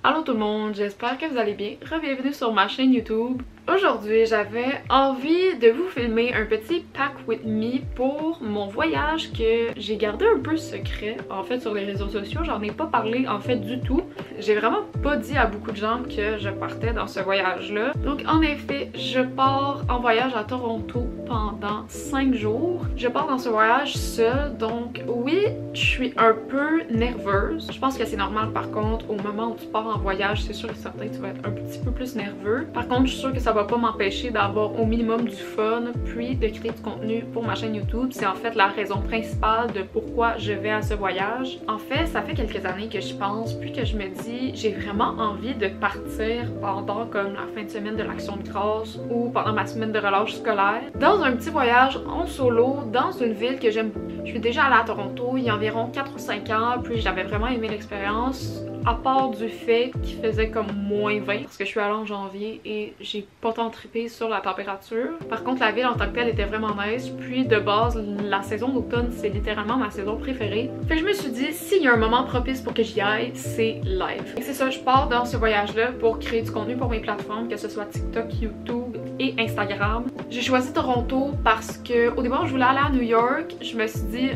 Allô tout le monde, j'espère que vous allez bien. Bienvenue sur ma chaîne YouTube. Aujourd'hui, j'avais envie de vous filmer un petit pack with me pour mon voyage que j'ai gardé un peu secret. En fait, sur les réseaux sociaux, j'en ai pas parlé en fait du tout. J'ai vraiment pas dit à beaucoup de gens que je partais dans ce voyage-là. Donc en effet, je pars en voyage à Toronto pendant 5 jours. Je pars dans ce voyage seule, donc oui, je suis un peu nerveuse. Je pense que c'est normal par contre, au moment où tu pars en voyage, c'est sûr et certain que tu vas être un petit peu plus nerveux. Par contre, je suis sûre que ça va pas m'empêcher d'avoir au minimum du fun, puis de créer du contenu pour ma chaîne YouTube. C'est en fait la raison principale de pourquoi je vais à ce voyage. En fait, ça fait quelques années que je pense, puis que je me dis, j'ai vraiment envie de partir pendant comme la fin de semaine de l'Action de grâce ou pendant ma semaine de relâche scolaire, dans un petit voyage en solo, dans une ville que j'aime. Je suis déjà allée à Toronto il y a environ 4 ou 5 ans, puis j'avais vraiment aimé l'expérience. À part du fait qu'il faisait comme moins 20 parce que je suis allée en janvier et j'ai pas tant trippé sur la température. Par contre, la ville en tant que telle était vraiment nice. Puis de base, la saison d'automne, c'est littéralement ma saison préférée. Fait que je me suis dit, s'il y a un moment propice pour que j'y aille, c'est live. Et c'est ça, je pars dans ce voyage-là pour créer du contenu pour mes plateformes, que ce soit TikTok, YouTube et Instagram. J'ai choisi Toronto parce que au départ, je voulais aller à New York. Je me suis dit,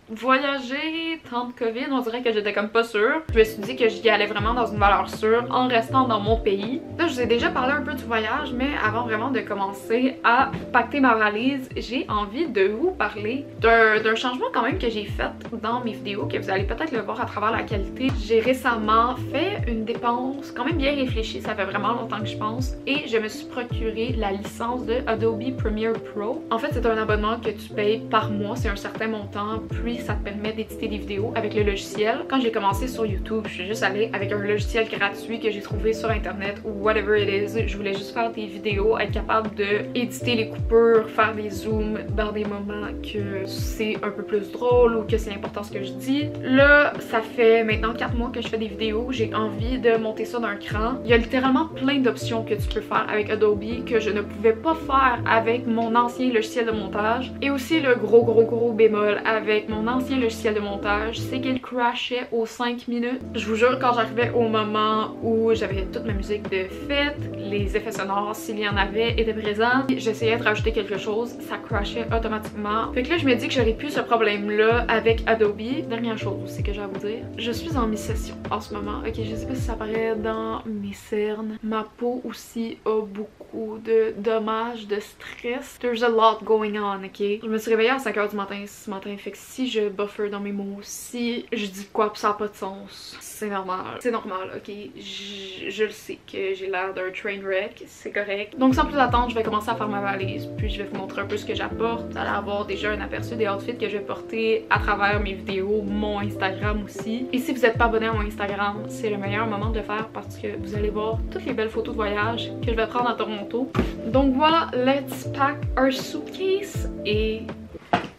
voyager, temps de COVID, on dirait que j'étais comme pas sûre. Je me suis dit que j'y allais vraiment dans une valeur sûre en restant dans mon pays. Là, je vous ai déjà parlé un peu du voyage, mais avant vraiment de commencer à pacter ma valise, j'ai envie de vous parler d'un changement quand même que j'ai fait dans mes vidéos, que vous allez peut-être le voir à travers la qualité. J'ai récemment fait une dépense quand même bien réfléchie, ça fait vraiment longtemps que je pense, et je me suis procuré la licence de Adobe Premiere Pro. En fait, c'est un abonnement que tu payes par mois, c'est un certain montant, puis ça te permet d'éditer des vidéos avec le logiciel. Quand j'ai commencé sur YouTube, je suis juste allée avec un logiciel gratuit que j'ai trouvé sur internet ou whatever it is. Je voulais juste faire des vidéos, être capable de éditer les coupures, faire des zooms dans des moments que c'est un peu plus drôle ou que c'est important ce que je dis. Là, ça fait maintenant 4 mois que je fais des vidéos. J'ai envie de monter ça d'un cran. Il y a littéralement plein d'options que tu peux faire avec Adobe que je ne pouvais pas faire avec mon ancien logiciel de montage. Et aussi le gros bémol avec mon ancien logiciel de montage, c'est qu'il crashait aux 5 minutes. Je vous jure, quand j'arrivais au moment où j'avais toute ma musique de fête, les effets sonores, s'il y en avait, étaient présents, j'essayais de rajouter quelque chose, ça crashait automatiquement. Fait que là, je me dis que j'aurais plus ce problème-là avec Adobe. Dernière chose aussi que j'ai à vous dire, je suis en mi-session en ce moment. Ok, je sais pas si ça paraît dans mes cernes. Ma peau aussi a beaucoup de dommages, de stress. There's a lot going on, ok? Je me suis réveillée à 5h du matin ce matin, fait que si je buffer dans mes mots, si je dis quoi pis ça n'a pas de sens, c'est normal. C'est normal, ok? Je le sais que j'ai l'air d'un train wreck, c'est correct. Donc sans plus attendre, je vais commencer à faire ma valise, puis je vais vous montrer un peu ce que j'apporte. Vous allez avoir déjà un aperçu des outfits que je vais porter à travers mes vidéos, mon Instagram aussi. Et si vous n'êtes pas abonné à mon Instagram, c'est le meilleur moment de le faire parce que vous allez voir toutes les belles photos de voyage que je vais prendre à Toronto. Donc voilà, let's pack our suitcase et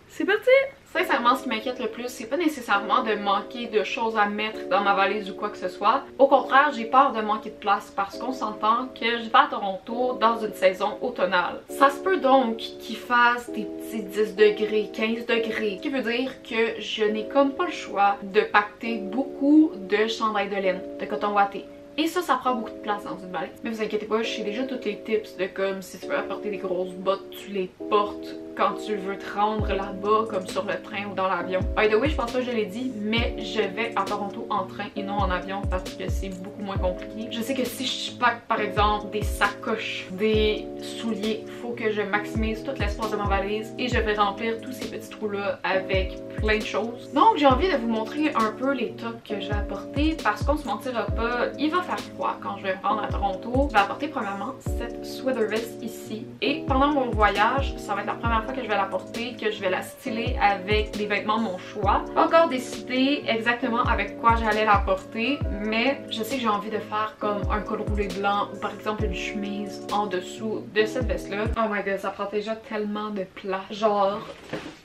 c'est parti! Sincèrement, ce qui m'inquiète le plus, c'est pas nécessairement de manquer de choses à mettre dans ma valise ou quoi que ce soit. Au contraire, j'ai peur de manquer de place parce qu'on s'entend que je vais à Toronto dans une saison automnale. Ça se peut donc qu'il fasse des petits 10 degrés, 15 degrés, ce qui veut dire que je n'ai comme pas le choix de pacter beaucoup de chandails de laine, de coton watté. Et ça prend beaucoup de place dans une valise. Mais vous inquiétez pas, je sais déjà tous les tips de comme si tu veux apporter des grosses bottes, tu les portes quand tu veux te rendre là-bas, comme sur le train ou dans l'avion. By the way, je pense pas que je l'ai dit, mais je vais à Toronto en train et non en avion parce que c'est beaucoup moins compliqué. Je sais que si je pack par exemple des sacoches, des souliers, faut que je maximise tout l'espace de ma valise et je vais remplir tous ces petits trous-là avec plein de choses. Donc j'ai envie de vous montrer un peu les tops que je vais apporter parce qu'on se mentira pas, il va faire froid quand je vais me rendre à Toronto. Je vais apporter premièrement cette sweater vest ici et pendant mon voyage, ça va être la première fois que je vais la porter, que je vais la styler avec des vêtements de mon choix. Pas encore décidé exactement avec quoi j'allais la porter, mais je sais que j'ai envie de faire comme un col roulé blanc ou par exemple une chemise en dessous de cette veste là. Oh my god, ça prend déjà tellement de place. Genre,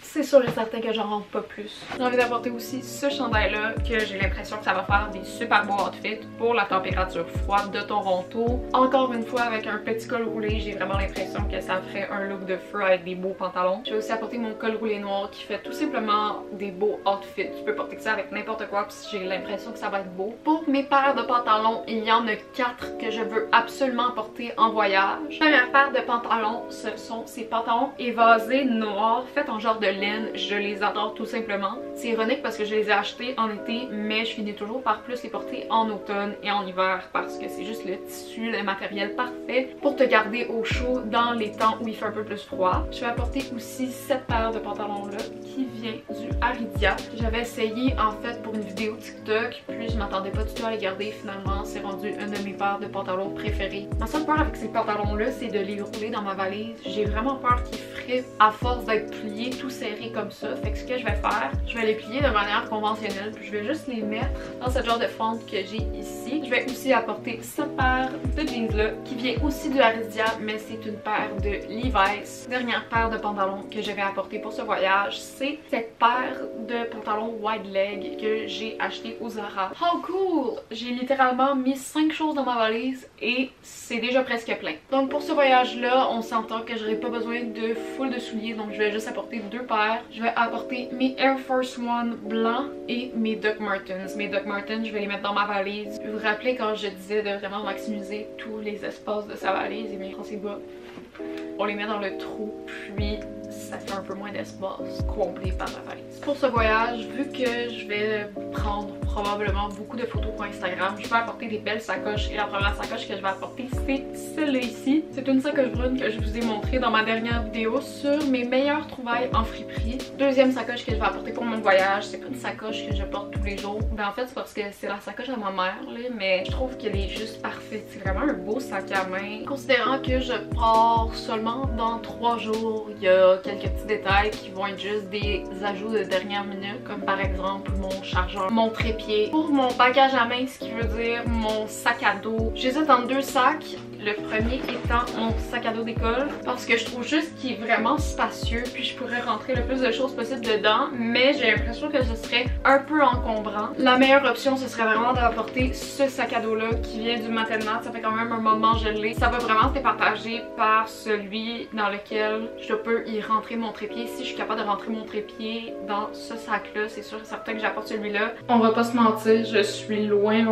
c'est sûr et certain que j'en rentre pas plus. J'ai envie d'apporter aussi ce chandail-là que j'ai l'impression que ça va faire des super beaux outfits pour la température froide de Toronto. Encore une fois, avec un petit col roulé, j'ai vraiment l'impression que ça ferait un look de feu avec des beaux pantalons. J'ai aussi apporté mon col roulé noir qui fait tout simplement des beaux outfits. Tu peux porter ça avec n'importe quoi, puis j'ai l'impression que ça va être beau. Pour mes paires de pantalons, il y en a 4 que je veux absolument porter en voyage. Première paire de pantalons, ce sont ces pantalons évasés noirs, faits en genre de laine. Je les adore tout simplement. C'est ironique parce que je les ai achetés en été, mais je finis toujours par plus les porter en automne et en hiver parce que c'est juste le tissu, le matériel parfait pour te garder au chaud dans les temps où il fait un peu plus froid. Je vais apporter aussi cette paire de pantalons là qui vient du Aridia. J'avais essayé en fait pour une vidéo TikTok, puis je m'attendais pas du tout à les garder. Finalement, c'est rendu une de mes paires de pantalons préférées. Ma seule peur avec ces pantalons là, c'est de les rouler dans ma valise. J'ai vraiment peur qu'ils feraient à force d'être pliés tout serrés comme ça. Fait que ce que je vais faire, je vais les plier de manière conventionnelle, puis je vais juste les mettre dans ce genre de fente que j'ai ici. Je vais aussi apporter cette paire de jeans là qui vient aussi du Aridia, mais c'est une paire de Levi's. Dernière paire de pantalons que je vais apporter pour ce voyage, c'est cette paire de pantalons wide leg que j'ai acheté au Zara. How cool! J'ai littéralement mis 5 choses dans ma valise et c'est déjà presque plein. Donc pour ce voyage là, on s'entend que j'aurai pas besoin de full de souliers, donc je vais juste apporter 2 paires. Je vais apporter mes Air Force One blancs et mes Doc Martens. Mes Doc Martens, je vais les mettre dans ma valise. Vous vous rappelez quand je disais de vraiment maximiser tous les espaces de sa valise, et bien quand c'est bas, on les met dans le trou, puis ça fait un peu moins d'espace comblé par ma valise. Pour ce voyage, vu que je vais prendre probablement beaucoup de photos pour Instagram, je vais apporter des belles sacoches et la première sacoche que je vais apporter c'est celle-là ici. C'est une sacoche brune que je vous ai montrée dans ma dernière vidéo sur mes meilleures trouvailles en friperie. Deuxième sacoche que je vais apporter pour mon voyage, c'est pas une sacoche que je porte tous les jours. Ben en fait c'est parce que c'est la sacoche à ma mère là, mais je trouve qu'elle est juste parfaite. C'est vraiment un beau sac à main. Considérant que je pars seulement dans 3 jours, il y a quelques petits détails qui vont être juste des ajouts de dernière minute, comme par exemple mon chargeur, mon trépied. Pour mon bagage à main, ce qui veut dire mon sac à dos, j'hésite entre 2 sacs. Le premier étant mon sac à dos d'école parce que je trouve juste qu'il est vraiment spacieux, puis je pourrais rentrer le plus de choses possible dedans, mais j'ai l'impression que ce serait un peu encombrant. La meilleure option ce serait vraiment d'apporter ce sac à dos là qui vient du Mattenat. Ça fait quand même un moment que je l'ai. Ça va vraiment se départager par celui dans lequel je peux y rentrer mon trépied. Si je suis capable de rentrer mon trépied dans ce sac là, c'est sûr et certain que j'apporte celui-là. On va pas se mentir, je suis loin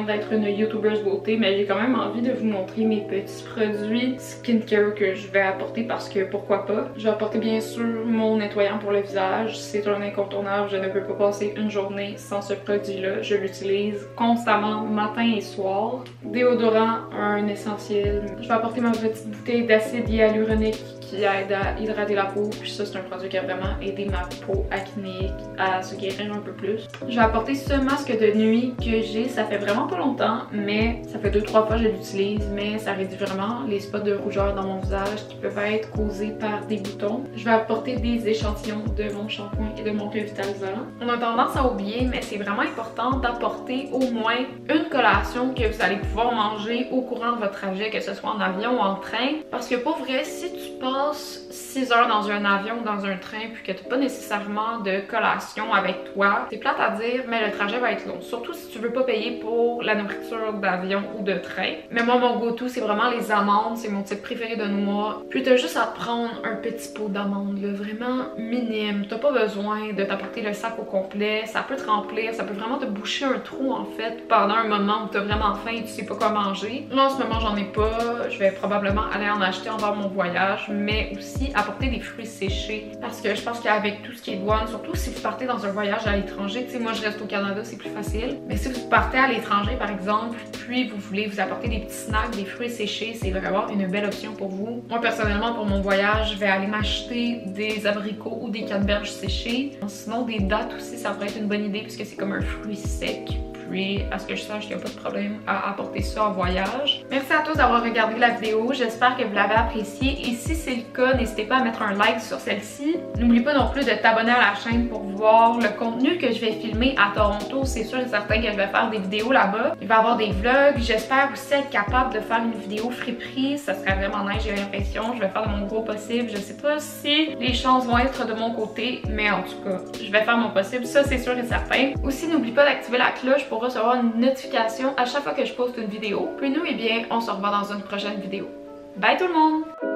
d'être une youtubeuse beauté, mais j'ai quand même envie de vous montrer mes petits produits skincare que je vais apporter parce que pourquoi pas. Je vais apporter bien sûr mon nettoyant pour le visage, c'est un incontournable, je ne peux pas passer une journée sans ce produit là, je l'utilise constamment matin et soir. Déodorant, un essentiel. Je vais apporter ma petite bouteille d'acide hyaluronique qui aide à hydrater la peau, puis ça c'est un produit qui a vraiment aidé ma peau acnéique à se guérir un peu plus. Je vais apporter ce masque de nuit que j'ai, ça fait vraiment pas longtemps, mais ça fait 2-3 fois que je l'utilise, mais ça réduit vraiment les spots de rougeur dans mon visage qui peuvent être causés par des boutons. Je vais apporter des échantillons de mon shampoing et de mon revitalisant. On a tendance à oublier, mais c'est vraiment important d'apporter au moins une collation que vous allez pouvoir manger au courant de votre trajet, que ce soit en avion ou en train, parce que pour vrai, si tu passes 6 heures dans un avion ou dans un train puis que tu n'as pas nécessairement de collation avec toi, c'est plate à dire, mais le trajet va être long. Surtout si tu veux pas payer pour la nourriture d'avion ou de train. Mais moi, mon go-to, c'est vraiment les amandes. C'est mon type préféré de noix. Puis t'as juste à te prendre un petit pot d'amandes, là, vraiment minime. T'as pas besoin de t'apporter le sac au complet. Ça peut te remplir, ça peut vraiment te boucher un trou, en fait, pendant un moment où t'as vraiment faim et tu sais pas quoi manger. Là, en ce moment, j'en ai pas. Je vais probablement aller en acheter envers mon voyage, mais aussi apporter des fruits séchés parce que je pense qu'avec tout ce qui est douane, surtout si vous partez dans un voyage à l'étranger, tu sais, moi je reste au Canada, c'est plus facile, mais si vous partez à l'étranger par exemple, puis vous voulez vous apporter des petits snacks, des fruits séchés, c'est vraiment une belle option pour vous. Moi personnellement pour mon voyage, je vais aller m'acheter des abricots ou des canneberges séchés. Sinon des dattes aussi, ça pourrait être une bonne idée puisque c'est comme un fruit sec. puis à ce que je sache, il n'y a pas de problème à apporter ça en voyage. Merci à tous d'avoir regardé la vidéo, j'espère que vous l'avez appréciée et si c'est le cas, n'hésitez pas à mettre un like sur celle-ci. N'oublie pas non plus de t'abonner à la chaîne pour voir le contenu que je vais filmer à Toronto. C'est sûr et certain que je vais faire des vidéos là-bas. Il va y avoir des vlogs, j'espère aussi être capable de faire une vidéo friperie, ça serait vraiment nice, j'ai l'impression. Je vais faire de mon gros possible, je sais pas si les chances vont être de mon côté, mais en tout cas, je vais faire mon possible, ça c'est sûr et certain. Aussi, n'oublie pas d'activer la cloche pour recevoir une notification à chaque fois que je poste une vidéo. Puis nous, eh bien, on se revoit dans une prochaine vidéo. Bye tout le monde!